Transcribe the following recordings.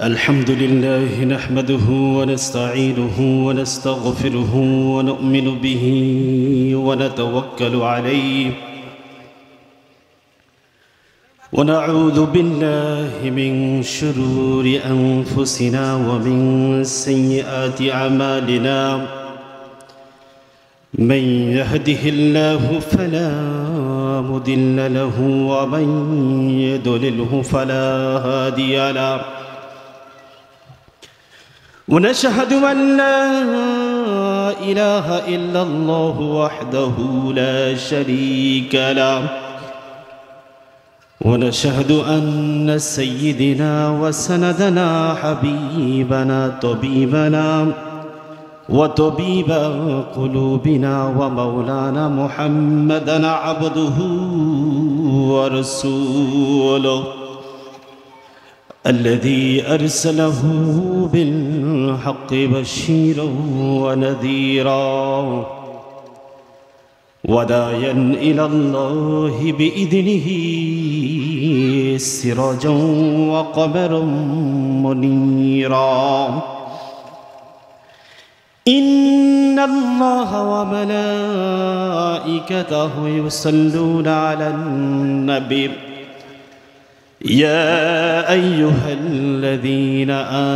الحمد لله نحمده ونستعينه ونستغفره ونؤمن به ونتوكل عليه ونعوذ بالله من شرور أنفسنا ومن سيئات أعمالنا من يهده الله فلا مضل له ومن يضلله فلا هادي له ونشهد أن لا إله إلا الله وحده لا شريك له ونشهد أن سيدنا وسندنا حبيبنا طبيبنا وطبيب قلوبنا ومولانا محمدا عبده ورسوله الذي أرسله بالحق بشيرا ونذيرا وداعيا إلى الله بإذنه سراجا وقمرا منيرا إن الله وملائكته يصلون على النبي يا أيها الذين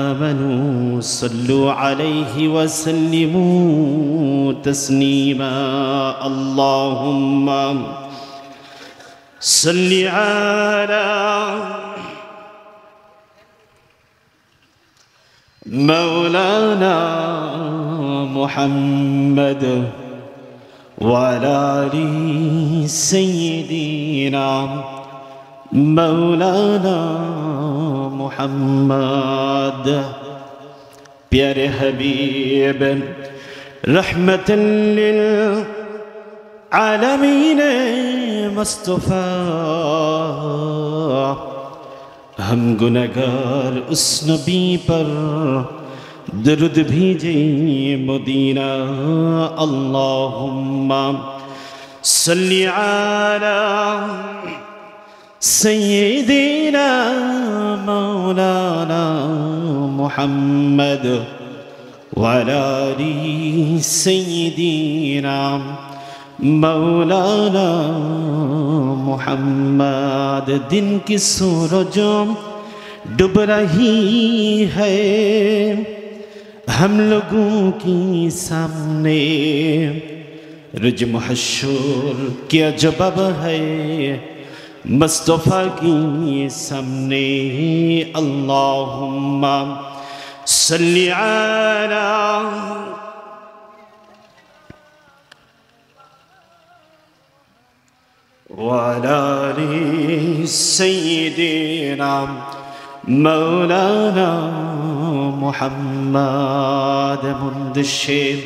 آمنوا صلوا عليه وسلموا تسليما اللهم صل على مولانا محمد وعلى آل سيدنا مولانا محمد پیارے حبیب رحمت للعالمین مصطفیٰ ہم گنہگار اس نبی پر درود بھیجیں مدینہ اللہم صلی علی سیدنا مولانا محمد وعلی آل سیدنا مولانا محمد دن کی سورج ڈوب رہی ہے ہم لوگوں کی سامنے رج محشر کیا جواب ہے مصطفیٰ کی سامنے اللہم صلی علی وعلی آل سیدنا مولانا محمد مندشر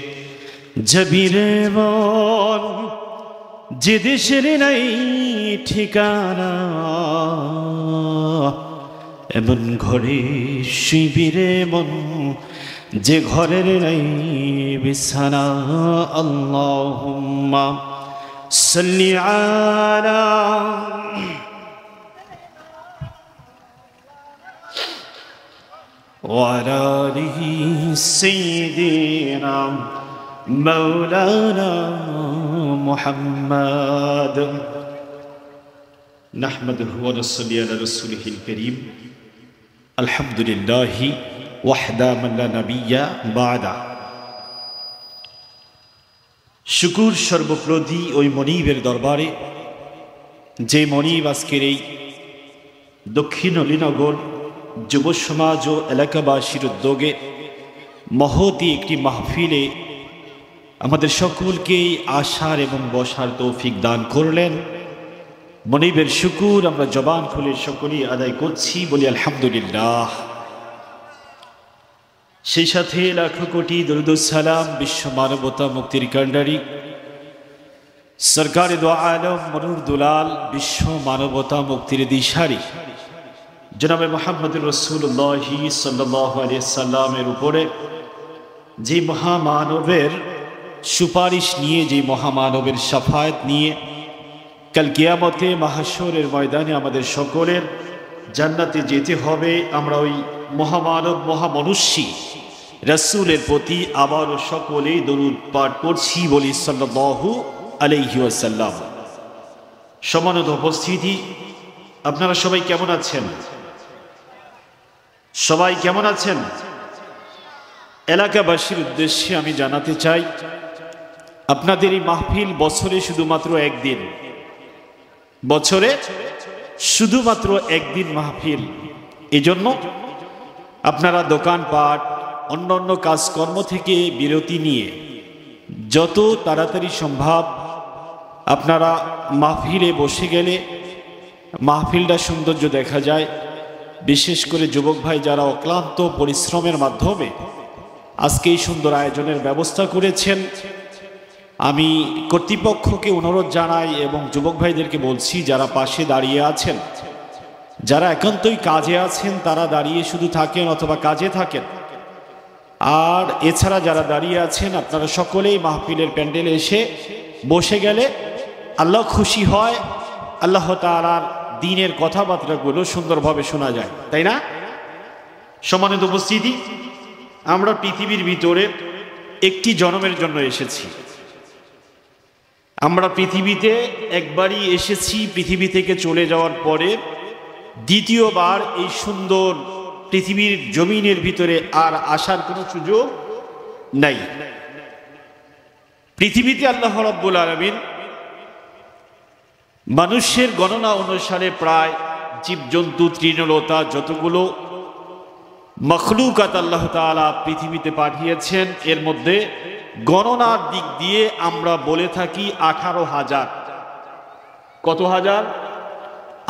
جبیر مون যেদেশের নাই ঠিকানা এমন ঘরে শিবিরে মন যে ঘরের নাই বিছানা আল্লাহুম্মা সাল্লি আলা ওয়ালা আলিহি সাইয়্যিদিনা مولانا محمد نحمده ونصلي على رسوله الكريم الحمد لله وحده من لا نبي بعده শুকুর সর্বপ্রতি ওই মনিবের দরবারে যে মনিব আজকের এই দক্ষিণ অলিনগর যুব সমাজ ও এলাকাবাসীর উদ্যোগে মহতী একটি মাহফিলে আমাদের সকলকে আসার এবং বসার তৌফিক দান করলেন মনিবের শুকর আমরা জবান খুলে সকলেই আদায় করছি বলি আলহামদুলিল্লাহ সেই সাথে লাখো কোটি দরুদ ও সালাম বিশ্ব মানবতা মুক্তির কাণ্ডারি সরকারে দো আলম মনুর দুলাল বিশ্ব মানবতা মুক্তির দিশারি জনাবে মুহাম্মদুর রাসূলুল্লাহ সাল্লাল্লাহু আলাইহি সাল্লামের উপরে যে মহামানবের সুপারিশ নিয়ে যে মহামানবের শাফায়াত নিয়ে কাল কিয়ামতে মাহশরের ময়দানে আমাদের সকলের জান্নাতে যেতে হবে, আমরা ওই মহামানব মহামনুষ্যী রাসূলের প্রতি আবারও সকলেই দরুদ পাঠ করছি, বলি সাল্লাল্লাহু আলাইহি ওয়াসাল্লাম। সম্মানিত উপস্থিতি, আপনারা সবাই কেমন আছেন? সবাই কেমন আছেন? এলাকাবাসীর উদ্দেশ্যে আমি জানাতে চাই, আপনাদের এই মাহফিল বছরে শুধুমাত্র একদিন, বছরে শুধুমাত্র একদিন মাহফিল। এজন্য আপনারা দোকানপাট অন্যান্য কাজকর্ম থেকে বিরতি নিয়ে যত তাড়াতাড়ি সম্ভব আপনারা মাহফিলে বসে গেলে মাহফিলটা সৌন্দর্য দেখা যায়। বিশেষ করে যুবক ভাই যারা অক্লান্ত পরিশ্রমের মাধ্যমে আজকে এই সুন্দর আয়োজনের ব্যবস্থা করেছেন, আমি কর্তৃপক্ষকে অনুরোধ জানাই এবং যুবক ভাইদেরকে বলছি যারা পাশে দাঁড়িয়ে আছেন, যারা একান্তই কাজে আছেন তারা দাঁড়িয়ে শুধু থাকেন অথবা কাজে থাকেন, আর এছাড়া যারা দাঁড়িয়ে আছেন আপনারা সকলেই মাহফিলের প্যান্ডেলে এসে বসে গেলে আল্লাহ খুশি হয়, আল্লাহ তাআলার দ্বীনের কথাবার্তাগুলো সুন্দরভাবে শোনা যায়, তাই না? সম্মানিত উপস্থিতি, আমরা পৃথিবীর ভিতরে একটি জন্মের জন্য এসেছি। আমরা পৃথিবীতে একবারই এসেছি, পৃথিবী থেকে চলে যাওয়ার পরে দ্বিতীয়বার এই সুন্দর পৃথিবীর জমিনের ভিতরে আর আসার কোনো সুযোগ নাই। পৃথিবীতে আল্লাহ রাব্বুল আলামিন মানুষের গণনা অনুসারে প্রায় জীবজন্তু তৃণলতা যতগুলো মখলুকাত আল্লাহ তাআলা পৃথিবীতে পাঠিয়েছেন, এর মধ্যে গণনার দিক দিয়ে আমরা বলে থাকি 18,000। কত হাজার?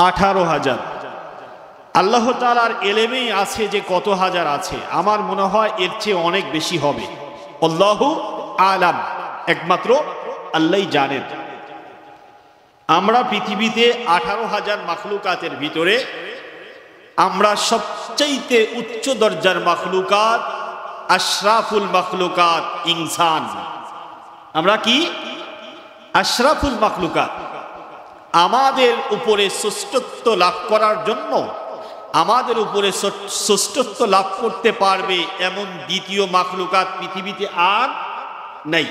18,000। আল্লাহ তাআলার এলেমেই আছে যে কত হাজার আছে। আমার মনে হয় এর চেয়ে অনেক বেশি হবে। আল্লাহু আলাম, একমাত্র আল্লাহই জানেন। আমরা পৃথিবীতে 18,000 মাখলুকাতের ভিতরে আমরা সবচাইতে উচ্চ দরজার মাখলুকাত, আশরাফুল মাখলুকাত ইনসান। আমরা কি? আশরাফুল মাখলুকাত। আমাদের উপরে শ্রেষ্ঠত্ব লাভ করার জন্য, আমাদের উপরে শ্রেষ্ঠত্ব লাভ করতে পারবে এমন দ্বিতীয় মাখলুকাত পৃথিবীতে আর নাই।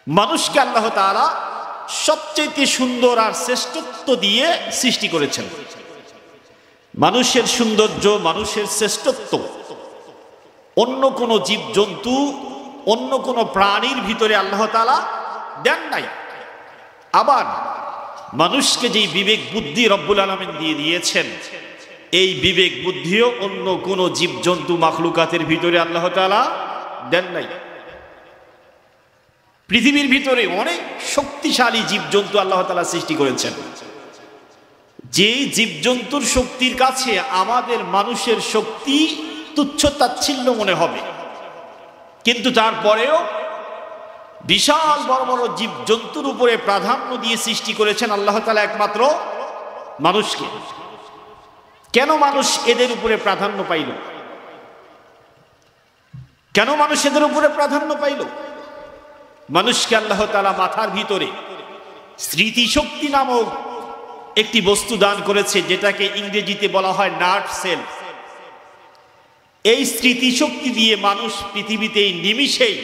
মানুষকে আল্লাহ তাআলা সবচেয়ে সুন্দর আর শ্রেষ্ঠত্ব দিয়ে সৃষ্টি করেছেন। মানুষের সৌন্দর্য, মানুষের শ্রেষ্ঠত্ব অন্য কোনো জীবজন্তু, অন্য কোনো প্রাণীর ভিতরে আল্লাহ তাআলা দেন নাই। আবার মানুষকে যেই বিবেক বুদ্ধি রব্বুল আলামিন দিয়ে দিয়েছেন, এই বিবেক বুদ্ধিও অন্য কোনো জীবজন্তু মাখলুকাতের ভিতরে আল্লাহ তাআলা দেন নাই। পৃথিবীর ভিতরে অনেক শক্তিশালী জীবজন্তু আল্লাহ তাআলা সৃষ্টি করেছেন। যেই জীবজন্তুর শক্তির কাছে আমাদের মানুষের শক্তি তুচ্ছ তাচ্ছিল্য মনে হবে, কিন্তু তারপরেও বিশাল বড় বড় জীবজন্তুর উপরে প্রাধান্য দিয়ে সৃষ্টি করেছেন আল্লাহ তাআলা একমাত্র মানুষকে। কেন মানুষ এদের উপরে প্রাধান্য পাইল? কেন মানুষ এদের উপরে প্রাধান্য পাইল? মানুষকে আল্লাহ তাআলা মাথার ভিতরে স্মৃতিশক্তি নামক একটি বস্তু দান করেছে, যেটাকে ইংরেজিতে বলা হয় নার্ভ সেল। এই স্মৃতিশক্তি দিয়ে মানুষ পৃথিবীতে নিমিষেই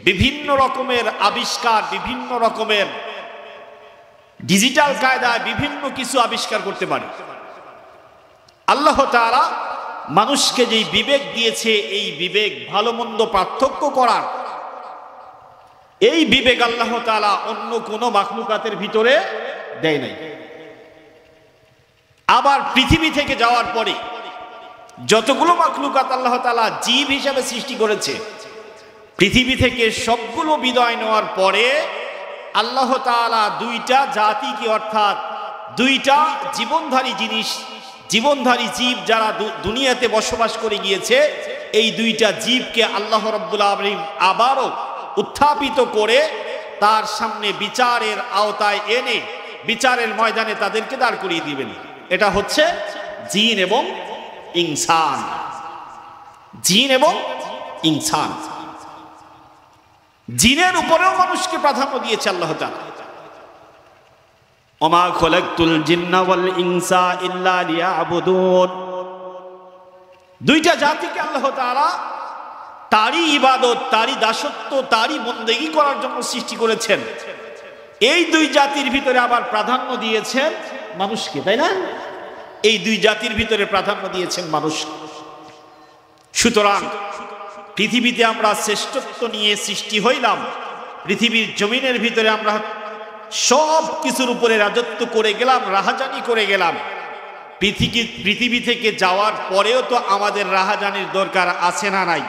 বিভিন্ন রকমের আবিষ্কার, বিভিন্ন রকমের ডিজিটাল কায়দায় বিভিন্ন কিছু আবিষ্কার করতে পারে। আল্লাহ তাআলা মানুষকে যেই বিবেক দিয়েছে, এই বিবেক ভালো মন্দ পার্থক্য করার, এই বিবেক আল্লাহ তাআলা অন্য কোনো মাখলুকাতের ভিতরে দেয় নাই। আবার পৃথিবী থেকে যাওয়ার পরে যতগুলো মাখলুকাত আল্লাহ তাআলা জীব হিসাবে সৃষ্টি করেছে, পৃথিবী থেকে সবগুলো বিদায় নেওয়ার পরে আল্লাহ তাআলা দুইটা জাতিকে, অর্থাৎ দুইটা জীবনধারী জিনিস, জীবনধারী জীব যারা দুনিয়াতে বসবাস করে গিয়েছে, এই দুইটা জীবকে আল্লাহ রাব্বুল আলামিন আবারও উত্থাপিত করে তার সামনে বিচারের আওতায় এনে বিচারের ময়দানে তাদেরকে দাঁড় করিয়ে দিবেন। এটা হচ্ছে জিন এবং ইনসান। জিন এবং ইনসান, জিনের উপরেও মানুষকে প্রাধান্য দিয়েছে আল্লাহ তাআলা। ওমা খলাকতুল জিন্না ওয়াল ইনসা ইল্লা লিয়াবুদুন। দুইটা জাতিকে আল্লাহ তাআলা তারই ইবাদত, তারই দাসত্ব, তারই বন্দেগী করার জন্য সৃষ্টি করেছেন। এই দুই জাতির ভিতরে আবার প্রাধান্য দিয়েছেন মানুষকে, তাই না? এই দুই জাতির ভিতরে প্রাধান্য দিয়েছেন মানুষ। সুতরাং পৃথিবীতে আমরা শ্রেষ্ঠত্ব নিয়ে সৃষ্টি হইলাম, পৃথিবীর জমিনের ভিতরে আমরা সব কিছুর উপরে রাজত্ব করে গেলাম, রাহাজানি করে গেলাম। পৃথিবী থেকে যাওয়ার পরেও তো আমাদের রাহাজানির দরকার আছে না নাই?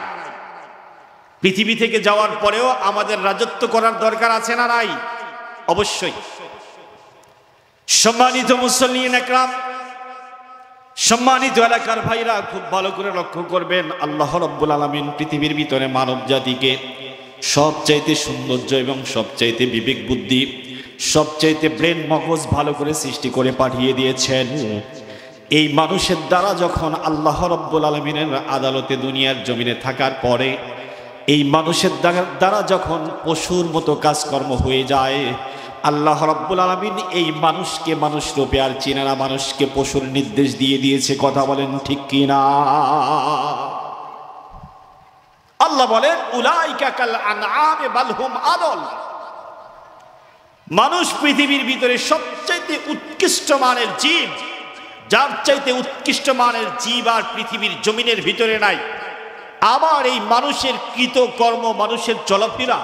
পৃথিবী থেকে যাওয়ার পরেও আমাদের রাজত্ব করার দরকার আছে না নাই? অবশ্যই। সম্মানিত মুসল্লিন একরাম, সম্মানিত এলাকার ভাইরা, খুব ভালো করে লক্ষ্য করবেন, আল্লাহ রাব্বুল আলামিন পৃথিবীর ভিতরে মানব জাতিকে সবচাইতে সৌন্দর্য এবং সবচাইতে বিবেক বুদ্ধি, সবচাইতে ব্রেন মগজ ভালো করে সৃষ্টি করে পাঠিয়ে দিয়েছেন। এই মানুষের দ্বারা যখন আল্লাহ রাব্বুল আলামিনের আদালতে দুনিয়ার জমিনে থাকার পরে এই মানুষের দ্বারা যখন পশুর মতো কাজকর্ম হয়ে যায়, আল্লাহ রাব্বুল আলামিন এই মানুষকে মানুষ রূপে আর চিনে না, মানুষকে পশুর নির্দেশ দিয়ে দিয়েছে। কথা বলেন ঠিক কিনা? আল্লাহ বলেন উলাইকা কাল আনআমি বাল হুম আদল। মানুষ পৃথিবীর ভিতরে সবচাইতে উৎকৃষ্ট মানের জীব, যার চাইতে উৎকৃষ্ট মানের জীব আর পৃথিবীর জমিনের ভিতরে নাই। আবার এই মানুষের কৃতকর্ম, মানুষের চলাফেরা,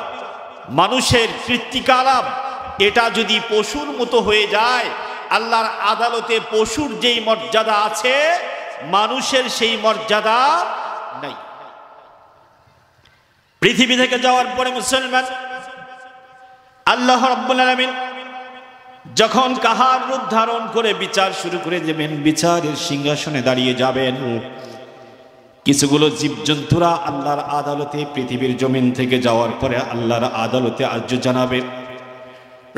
মানুষের কৃত্তিকালাপ, এটা যদি পশুর মতো হয়ে যায়, আল্লাহর আদালতে পশুর যেই মর্যাদা আছে মানুষের সেই মর্যাদা নাই। পৃথিবী থেকে যাওয়ার পরে মুসলমান আল্লাহ রাব্বুল আলামিন যখন কাহার রূপ ধারণ করে বিচার শুরু করে দেবেন, বিচারের সিংহাসনে দাঁড়িয়ে যাবেন, কিছুগুলো জীবজন্তুরা আল্লাহর আদালতে পৃথিবীর জমিন থেকে যাওয়ার পরে আল্লাহর আদালতে আর্য জানাবে,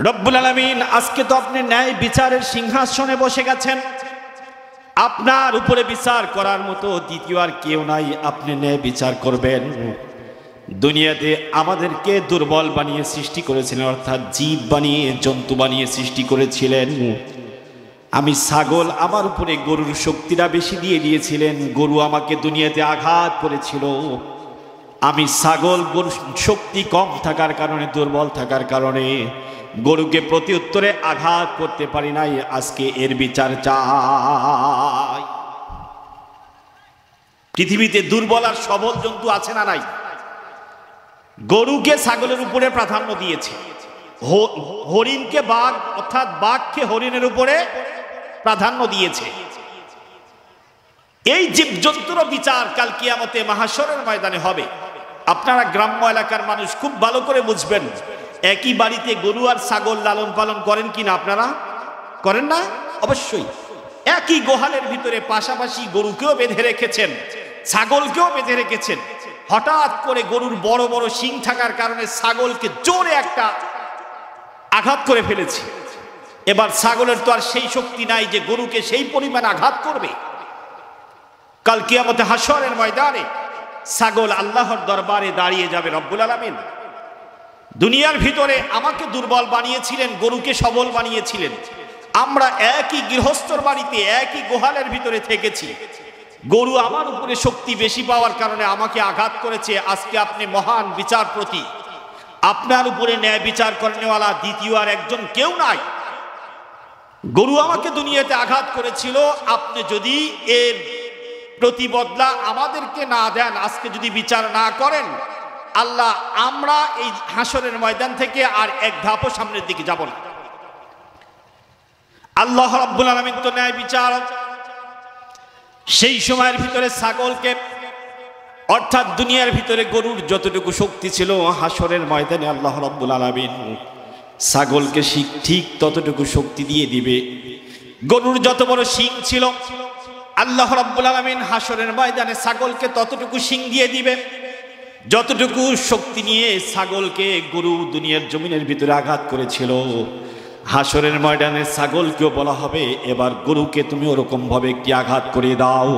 রব্বুল আলামিন আজকে তো আপনি ন্যায় বিচারের সিংহাসনে বসে গেছেন, আপনার উপরে বিচার করার মতো দ্বিতীয় আর কেউ নাই, আপনি ন্যায় বিচার করবেন। দুনিয়াতে আমাদেরকে দুর্বল বানিয়ে সৃষ্টি করেছিলেন, অর্থাৎ জীব বানিয়ে, জন্তু বানিয়ে সৃষ্টি করেছিলেন। আমি ছাগল, আমার উপরে গরুর শক্তিটা বেশি দিয়ে দিয়েছিলেন। গরু আমাকে দুনিয়াতে আঘাত করেছিল, আমি ছাগল, গরুর শক্তি কম থাকার কারণে, দুর্বল থাকার কারণে গরুকে প্রতি উত্তরে আঘাত করতে পারি নাই। আজকে এর বিচার চাই। পৃথিবীতে দুর্বল আর সবল জন্তু আছে না নাই? গরুকে ছাগলের উপরে প্রাধান্য দিয়েছে, হরিণকে বাঘ, অর্থাৎ বাঘকে হরিণের উপরে প্রাধান্য দিয়েছে। এই জীবজন্তুর বিচার কাল কিয়ামতে মাহশরের ময়দানে হবে। আপনারা গ্রাম্য এলাকার মানুষ খুব ভালো করে বুঝবেন, একই বাড়িতে গরু আর ছাগল লালন পালন করেন কিনা? আপনারা করেন না? অবশ্যই। একই গোহালের ভিতরে পাশাপাশি গরুকেও বেঁধে রেখেছেন, ছাগলকেও বেঁধে রেখেছেন। হঠাৎ করে গরুর বড় বড় শিং থাকার কারণে ছাগলকে জোরে একটা আঘাত করে ফেলেছে। এবার ছাগলের তো আর সেই শক্তি নাই যে গরুকে সেই পরিমাণ আঘাত করবে। কাল কিয়ামতে হাশরের ময়দানে ছাগল আল্লাহর দরবারে দাঁড়িয়ে যাবে, রব্বুল আলামিন দুনিয়ার ভিতরে আমাকে দুর্বল বানিয়েছিলেন, গরুকে সবল বানিয়েছিলেন। আমরা একই গৃহস্থর বাড়িতে, একই গোহালের ভিতরে থেকেছি, গরু আমার উপরে শক্তি বেশি পাওয়ার কারণে আমাকে আঘাত করেছে। আজকে আপনি মহান বিচারপতি, আপনার উপরে ন্যায় বিচার করেনেওয়ালা দ্বিতীয় আর একজন কেউ নাই। গরু আমাকে দুনিয়াতে আঘাত করেছিল, আপনি যদি এর প্রতিবদলা আমাদেরকে না দেন, আজকে যদি বিচার না করেন, আল্লাহ আমরা এই হাসরের ময়দান থেকে আর এক ধাপও সামনের দিকে যাব না। আল্লাহ রাব্বুল আলামিন তো ন্যায় বিচারক। সেই সময়ের ভিতরে ছাগলকে, অর্থাৎ দুনিয়ার ভিতরে গরুর যতটুকু শক্তি ছিল, হাসরের ময়দানে আল্লাহ রাব্বুল আলামিন ছাগলকে ঠিক ততটুকু শক্তি দিয়ে দিবে। গরুর যত বড় শিং ছিল, আল্লাহ রাব্বুল আলামিন হাসরের ময়দানে ছাগলকে ততটুকু শিং দিয়ে দিবে যতটুকু শক্তি নিয়ে ছাগলকে গরু দুনিয়ার জমিনের ভিতরে আঘাত করেছিল। হাসরের ময়দানে ছাগলকেও বলা হবে, এবার গরুকে তুমি ওরকম ভাবে কি আঘাত করে দাও।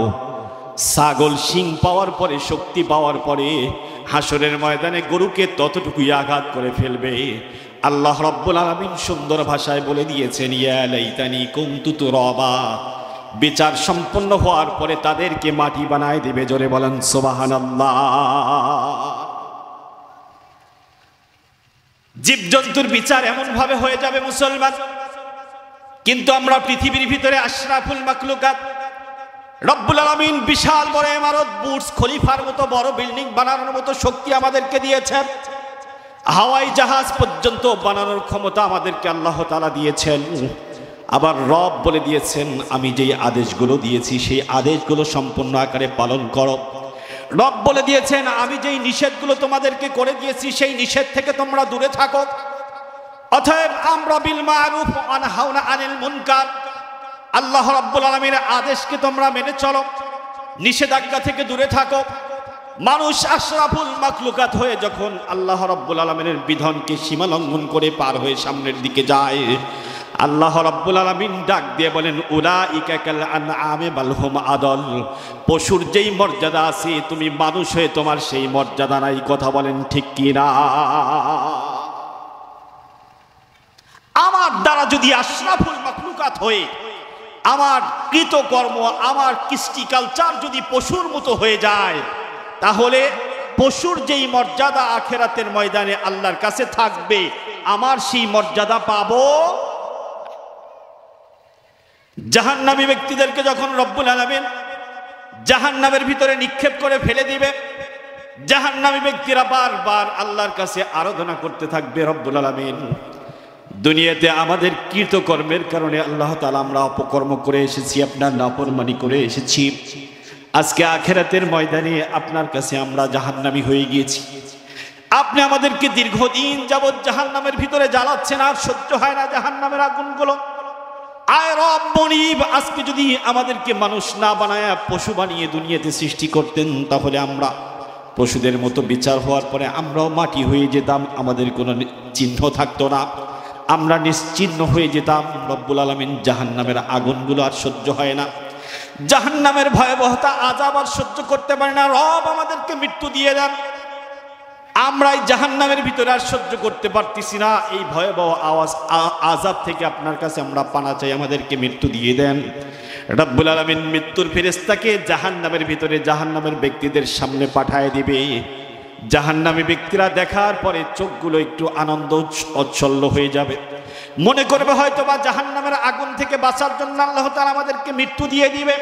ছাগল শিং পাওয়ার পরে, শক্তি পাওয়ার পরে হাসরের ময়দানে গরুকে ততটুকুই আঘাত করে ফেলবে। আল্লাহ রাব্বুল আলামিন সুন্দর ভাষায় বলে দিয়েছেন, ইয়া লাইতানি কুনতু তুরাবা। বিচার সম্পন্ন হওয়ার পরে তাদেরকে মাটি বানায় দিবে। জোরে বলেন সুবহানাল্লাহ। জীবজন্তুর বিচার এমন ভাবে হয়ে যাবে মুসলমান, কিন্তু আমরা পৃথিবীর ভিতরে আশরাফুল মাখলুকাত রব্বুল আলামিন বিশাল বড় ইমারত, বুর্জ খলিফার মতো বড় বিল্ডিং বানানোর মতো শক্তি আমাদেরকে দিয়েছেন। হাওয়াই জাহাজ পর্যন্ত বানানোর ক্ষমতা আমাদেরকে আল্লাহ তাআলা দিয়েছেন। আবার রব বলে দিয়েছেন, আমি যেই আদেশগুলো দিয়েছি সেই আদেশগুলো সম্পূর্ণ আকারে পালন করো। রব বলে দিয়েছেন, আমি যেই নিষেধগুলো তোমাদেরকে করে দিয়েছি সেই নিষেধ থেকে তোমরা দূরে থাকো। অতএব আমরা বিল মারুফ ওয়া নাহাউনা আনিল মুনকার, আল্লাহ রাব্বুল আলামিনের আদেশকে তোমরা মেনে চলো, নিষেধাজ্ঞা থেকে দূরে থাকো। মানুষ আশরাফুল মাখলুকাত হয়ে যখন আল্লাহ রাব্বুল আলামিনের বিধানকে সীমা লঙ্ঘন করে পার হয়ে সামনের দিকে যায়, আল্লাহ রাব্বুল আলামিন ডাক দিয়ে বলেন, উলাইকা কাল আনআমি বাল হুম আদল। পশুর যেই মর্যাদা আছে তুমি মানুষ হয়ে তোমার সেই মর্যাদা নাই। কথা বলেন ঠিক কি না? আমার দ্বারা যদি আশরাফুল মাখলুকাত হয়ে আমার কৃতকর্ম, আমার কৃষ্টি কালচার যদি পশুর মতো হয়ে যায়, তাহলে পশুর যেই মর্যাদা আখেরাতের ময়দানে আল্লাহর কাছে থাকবে, আমার সেই মর্যাদা পাবো। জাহান্নামী ব্যক্তিদেরকে যখন রব্বুল আলামিন জাহান্নামের ভিতরে নিক্ষেপ করে ফেলে দিবে, জাহান্নামী ব্যক্তিরা বারবার আল্লাহর কাছে আরাধনা করতে থাকবে, রব্বুল আলামিন দুনিয়াতে আমাদের কৃতকর্মের কারণে আল্লাহ তাআলা আমরা অপকর্ম করে এসেছি, আপনার নাফরমানি করে এসেছি। আজকে আখেরাতের ময়দানে আপনার কাছে আমরা জাহান্নামী হয়ে গিয়েছি। আপনি আমাদেরকে দীর্ঘদিন যাবৎ জাহান্নামের ভিতরে জ্বালাচ্ছেন, আর সহ্য হয় না জাহান্নামের আগুনগুলো। আয় রব মনিব, আজকে যদি আমাদেরকে মানুষ না বানায় পশু বানিয়ে দুনিয়াতে সৃষ্টি করতেন, তাহলে আমরা পশুদের মতো বিচার হওয়ার পরে আমরাও মাটি হয়ে যেতাম, আমাদের কোনো চিহ্ন থাকতো না, আমরা নিশ্চিহ্ন হয়ে যেতাম। রব্বুল আলামিন জাহান্নামের আগুনগুলো আর সহ্য হয় না, জাহান্নামের ভয়াবহতা আযাব আর সহ্য করতে পারে না। রব আমাদেরকে মৃত্যু দিয়ে দেন, আমরা এই জাহান্নামের ভিতরে আর সহ্য করতে পারতেছি না। এই ভয়াবহ আযাব থেকে আপনার কাছে আমরা পানা চাই, আমাদেরকে মৃত্যু দিয়ে দেন। রব্বুল আলামিন মৃত্যুর ফেরেশতাকে জাহান্নামের ভিতরে জাহান্নামের ব্যক্তিদের সামনে পাঠায় দিবে। জাহান্নামী ব্যক্তিরা দেখার পরে চোখগুলো একটু আনন্দ উচ্ছল্ল হয়ে যাবে, মনে করবে হয়তো বা জাহান্নামের আগুন থেকে বাঁচার জন্য আল্লাহ তাআলা আমাদেরকে মৃত্যু দিয়ে দিবে।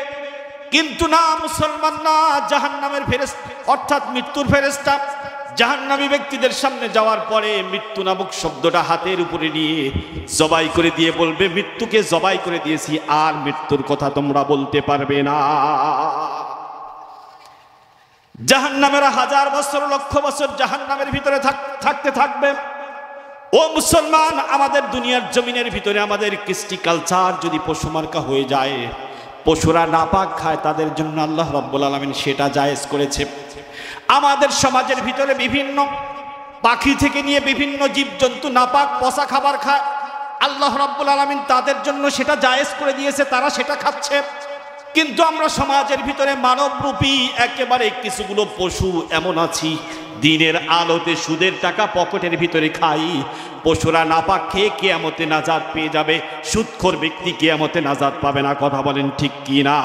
কিন্তু না মুসলমান, না, জাহান্নামের ফেরেশতা অর্থাৎ মৃত্যুর ফেরেশতা জাহান্নামী ব্যক্তিদের সামনে যাওয়ার পরে মৃত্যু নামক শব্দটা হাতের উপরে নিয়ে জবাই করে দিয়ে বলবে, মৃত্যুকে জবাই করে দিয়েছি, আর মৃত্যুর কথা তোমরা বলতে পারবে না। জাহান্নামের হাজার বছর লক্ষ বছর জাহান্নামের ভিতরে থাকতে থাকবে। ও মুসলমান, আমাদের দুনিয়ার জমিনের ভিতরে আমাদের কৃষ্টি কালচার যদি পশুমার্কা হয়ে যায়, পশুরা নাপাক খায়, তাদের জন্য আল্লাহ রাব্বুল আলামিন সেটা জায়েজ করেছে। আমাদের সমাজের ভিতরে বিভিন্ন পাখি থেকে নিয়ে বিভিন্ন জীবজন্তু নাপাক পচা খাবার খায়, আল্লাহ রাব্বুল আলামিন তাদের জন্য সেটা জায়েজ করে দিয়েছে, তারা সেটা খাচ্ছে। কিন্তু আমরা সমাজের ভিতরে মানবরূপী একেবারে কিছুগুলো পশু এমন আছি, দিনের আলোতে সুদের টাকা পকেটের ভিতরে খাই। পশুরা নাপাক খেয়ে কিয়ামতে নাজাত পেয়ে যাবে, সুদখোর ব্যক্তি কিয়ামতে নাজাত পাবে না। কথা বলেন ঠিক কি না?